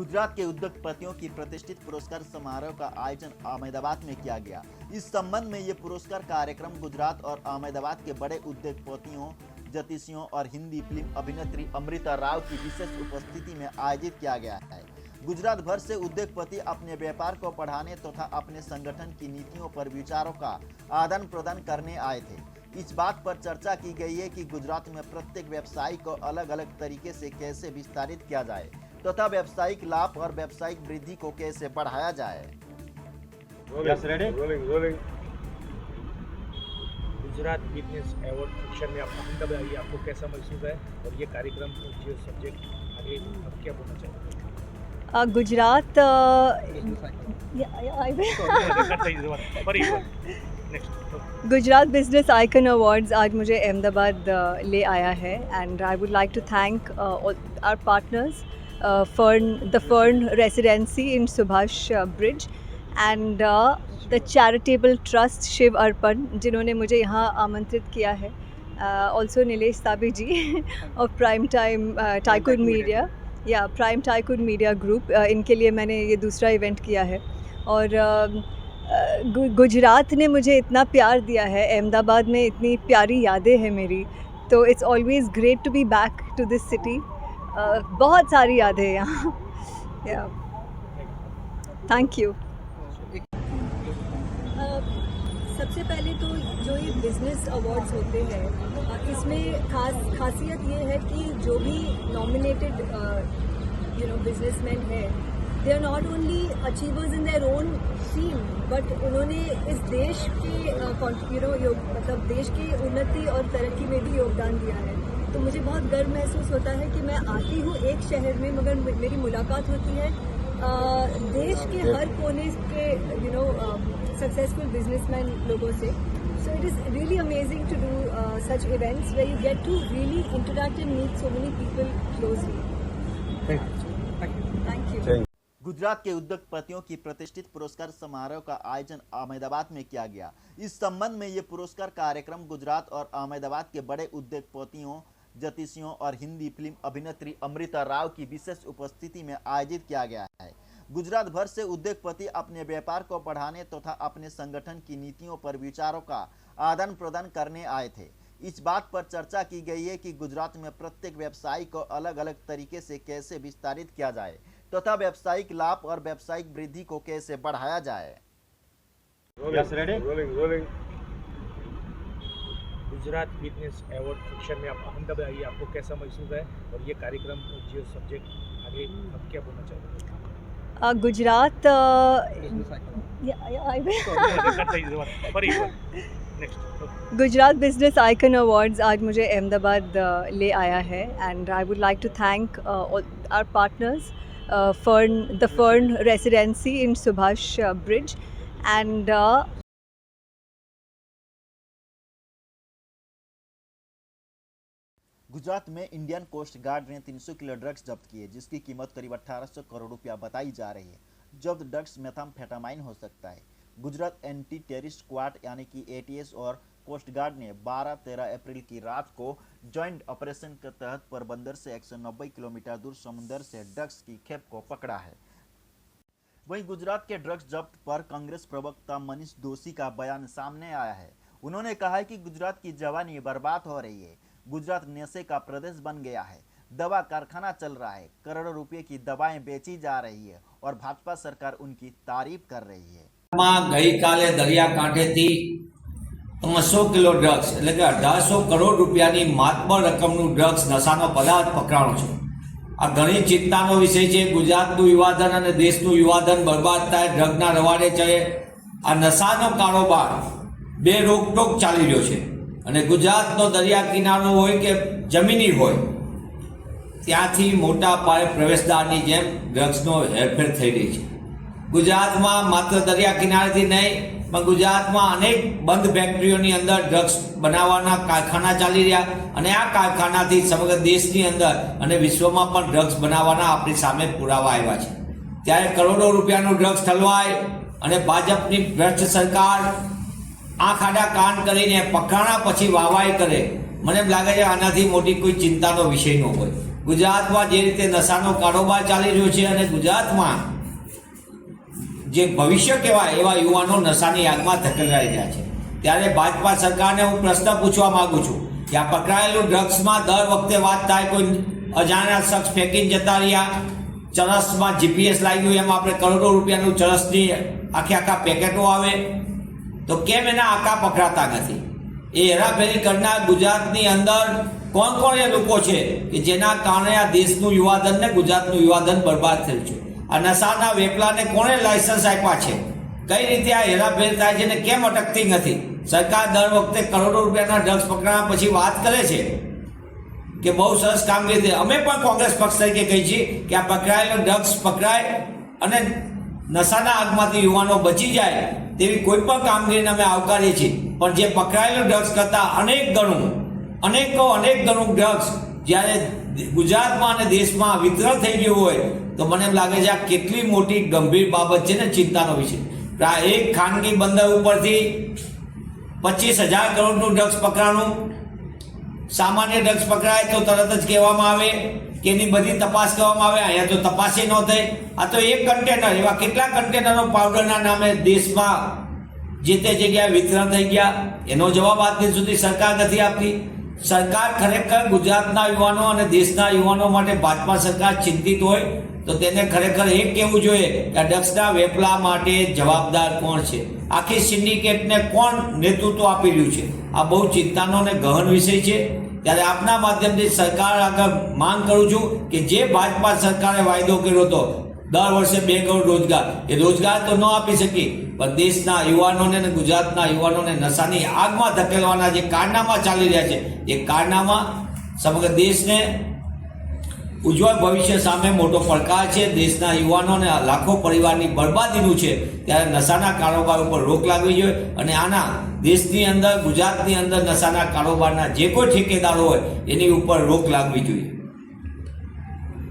गुजरात के उद्योगपतियों की प्रतिष्ठित पुरस्कार समारोह का आयोजन अहमदाबाद में किया गया। इस संबंध में ये पुरस्कार कार्यक्रम गुजरात और अहमदाबाद के बड़े उद्योगपतियों, ज्योतिषियों और हिंदी फिल्म अभिनेत्री अमृता राव की विशेष उपस्थिति में आयोजित किया गया है। गुजरात भर से उद्योगपति अपने व्यापार को बढ़ाने तथा अपने संगठन की नीतियों पर विचारों का आदान प्रदान करने आए थे। इस बात पर चर्चा की गई है कि गुजरात में प्रत्येक व्यवसाय को अलग अलग तरीके से कैसे विस्तारित किया जाए तथा व्यावसायिक लाभ और व्यावसायिक वृद्धि को कैसे बढ़ाया जाए। गुजरात बिजनेस अवार्ड फंक्शन में आप अहमदाबाद आइए, आपको कैसा महसूस है और ये कार्यक्रम जो सब्जेक्ट आगे आप क्या बोलना चाहेंगे? Gujarat Gujarat business icon awards आज मुझे अहमदाबाद ले आया है and I would like to thank our partners the Fern Residency in Subhash bridge and the charitable trust Shiv Arpan जिन्होंने मुझे यहाँ आमंत्रित किया है। ऑल्सो नीलेश ताबी जी और prime time tycoon media prime tycoon media group, इनके लिए मैंने ये दूसरा इवेंट किया है। और गुजरात ने मुझे इतना प्यार दिया है, अहमदाबाद में इतनी प्यारी यादें हैं मेरी, तो it's always great to be back to this city. बहुत सारी यादें हैं यहाँ। Thank you. सबसे पहले तो जो ये बिज़नेस अवार्ड्स होते हैं, इसमें खासियत ये है कि जो भी नॉमिनेटेड बिजनेसमैन है, they are not only achievers in their own field but उन्होंने इस देश के मतलब देश की उन्नति और तरक्की में भी योगदान दिया है। तो मुझे बहुत गर्व महसूस होता है कि मैं आती हूँ एक शहर में, मगर मेरी मुलाकात होती है देश के हर कोने के सक्सेसफुल बिजनेसमैन लोगों से। So it is really amazing to do such events where you get to really interact and meet so many people closely. Thank you. Gujarat के उद्योगपतियों की प्रतिष्ठित पुरस्कार समारोह का आयोजन अहमदाबाद में किया गया। इस संबंध में ये पुरस्कार कार्यक्रम गुजरात और अहमदाबाद के बड़े उद्योगपतियों, ज्योतिषियों और हिंदी फिल्म अभिनेत्री अमृता राव की विशेष उपस्थिति में आयोजित किया गया है। गुजरात भर से उद्योगपति अपने व्यापार को बढ़ाने तथा अपने संगठन की नीतियों पर विचारों का आदान प्रदान करने आए थे। इस बात पर चर्चा की गई है कि गुजरात में प्रत्येक व्यवसाय को अलग अलग तरीके से कैसे विस्तारित किया जाए तथा व्यावसायिक लाभ और व्यावसायिक वृद्धि को कैसे बढ़ाया जाए। गुजरात बिजनेस अवार्ड फंक्शन में आप अहमदाबाद आइए, आपको कैसा महसूस है और ये कार्यक्रम जो सब्जेक्ट आगे आप क्या बोलना चाहेंगे? Gujarat Gujarat business icon awards आज मुझे अहमदाबाद ले आया है and I would like to thank our partners the Fern Residency in Subhash bridge and Gujarat में इंडियन कोस्ट गार्ड ने 300 किलो ड्रग्स जब्त किए, जिसकी कीमत करीब 1800 करोड़ रुपया बताई जा रही है। जब्त ड्रग्स मेथाम्फेटामाइन हो सकता है। गुजरात एंटी टेररिस्ट स्क्वाड यानी कि एटीएस और कोस्ट गार्ड ने 12-13 अप्रैल की रात को जॉइंट ऑपरेशन के तहत पोरबंदर से 190 किलोमीटर दूर समुद्र से ड्रग्स की खेप को पकड़ा है। वहीं गुजरात के ड्रग्स जब्त पर कांग्रेस प्रवक्ता मनीष दोशी का बयान सामने आया है। उन्होंने कहा है कि गुजरात की जवानी बर्बाद हो रही है। गुजरात नशे का प्रदेश बन गया है, दवा कारखाना चल रहा है, करोड़ों रुपए की दवाएं बेची जा रही है और भाजपा सरकार उनकी तारीफ कर रही है। गई काले दरियाकांठेथी 300 किलो ड्रग्स એટલે કે 1800 કરોડ રૂપિયાની માતબર રકમનું ડ્રગ્સ નશાનો પદાર્થ પકડાણો છે। આ ઘણી ચિંતાનો વિષય છે। ગુજરાતનું યુવાધન અને દેશનું યુવાધન બરબાદ થાય, ડ્રગના રવાડે ચડે। આ નશાનો કારોબાર બે રોકટોક ચાલી રહ્યો છે અને ગુજરાતનો દરિયા કિનારો હોય કે જમીની હોય, ત્યાંથી મોટા પાયે પ્રવેશદ્વારની જેમ ડ્રગ્સનો હેરફેર થઈ રહી છે। ગુજરાતમાં માત્ર દરિયા કિનારેથી નહીં પણ ગુજરાતમાં અનેક બંધ ફેક્ટરીઓની અંદર ડ્રગ્સ બનાવવાના કારખાના ચાલી રહ્યા અને આ કારખાનાથી સમગ્ર દેશની અંદર અને વિશ્વમાં પણ ડ્રગ્સ બનાવવાના આપણી સામે પુરાવા આવ્યા છે। ત્યારે કરોડો રૂપિયાનું ડ્રગ્સ ઠલવાય અને ભાજપની ભ્રષ્ટ સરકાર આંખ આડા કાન કરીને પકડાણા પછી વાહવાઈ કરે, મને એમ લાગે છે આનાથી મોટી કોઈ ચિંતાનો વિષય ન હોય। ગુજરાતમાં જે રીતે નશાનો કારોબાર ચાલી રહ્યો છે અને ગુજરાતમાં જે ભવિષ્ય કહેવાય એવા યુવાનો નશાની આગમાં ધકેલાઈ રહ્યા છે, ત્યારે ભાજપા સરકારને હું પ્રશ્ન પૂછવા માંગુ છું કે આ પકડાયેલું ડ્રગ્સમાં દર વખતે વાત થાય કોઈ અજાણ્યા શખ્સ ફેંકીને જતા રહ્યા, ચરસમાં જીપીએસ લાગ્યું, એમાં આપણે કરોડો રૂપિયાનું ચરસની આખા પેકેટો આવે, તો કેમ એના આંકા પકડાતા નથી? એ હેરાફેરી કરનાર ગુજરાતની અંદર કોણ એ લોકો છે કે જેના કારણે આ દેશનું યુવાધન ને ગુજરાતનું યુવાધન બરબાદ થયું છે? આ નશાના વેપલાને કોણે લાયસન્સ આપ્યા છે? કઈ રીતે આ હેરાફેરી થાય છે ને કેમ અટકતી નથી? સરકાર દર વખતે કરોડો રૂપિયાના ડ્રગ્સ પકડ્યા પછી વાત કરે છે કે બહુ સરસ કામગીરી થઈ. અમે પણ કોંગ્રેસ પક્ષ તરીકે કહીએ છીએ કે આ પકડાયેલો ડ્રગ્સ પકડાય અને નશાના આગમાંથી યુવાનો બચી જાય તેવી કોઈ પણ કામગીરીને અમે આવકારીએ છીએ, પણ જે પકડાયેલો ડ્રગ્સ કરતાં અનેક ગણું ડ્રગ્સ જ્યારે ગુજરાતમાં અને દેશમાં વિતરણ થઈ ગયું હોય તો મને એમ લાગે છે આ કેટલી મોટી ગંભીર બાબત છે ને, ચિંતાનો વિષય. એક ખાનગી બંદર ઉપરથી 25,000 કરોડનું ડ્રગ્સ પકડાણું. સામાન્ય ડ્રગ્સ પકડાય તો તરત જ કહેવામાં આવે કે એની બધી તપાસ કરવામાં આવે, અહીંયા તો તપાસી ન થઈ. આ તો એક કન્ટેનર, એવા કેટલા કન્ટેનરો પાવડરના નામે દેશમાં જે તે જગ્યાએ વિતરણ થઈ ગયા, એનો જવાબ આજ દિન સુધી સરકાર નથી આપતી. સરકાર ખરેખર ગુજરાતના યુવાનો અને દેશના યુવાનો માટે ભાજપા સરકાર ચિંતિત હોય તો તેને ખરેખર એ કહેવું જોઈએ કે આ ડ્રગ્સના વેપલા માટે જવાબદાર કોણ છે, આખી સિન્ડિકેટને કોણ નેતૃત્વ આપી રહ્યું છે? આ બહુ ચિંતાનો અને ગહન વિષય છે. ત્યારે આપના માધ્યમથી સરકાર આગળ માંગ કરું છું કે જે ભાજપા સરકારે વાયદો કર્યો હતો દર વર્ષે 2 કરોડ રોજગાર, એ રોજગાર તો ન આપી શકી, પણ દેશના યુવાનોને અને ગુજરાતના યુવાનોને નશાની આગમાં ધકેલવાના જે કારનામા ચાલી રહ્યા છે એ કારનામા સમગ્ર દેશને ઉજ્જવળ ભવિષ્ય સામે મોટો પડકાર છે. દેશના યુવાનોને લાખો પરિવારની બરબાદીનું છે. ત્યારે નશાના કારોબાર ઉપર રોક લાગવી જોઈએ અને આના દેશની અંદર ગુજરાતની અંદર નશાના કારોબારના જે કોઈ ઠેકેદારો હોય એની ઉપર રોક લાગવી જોઈએ.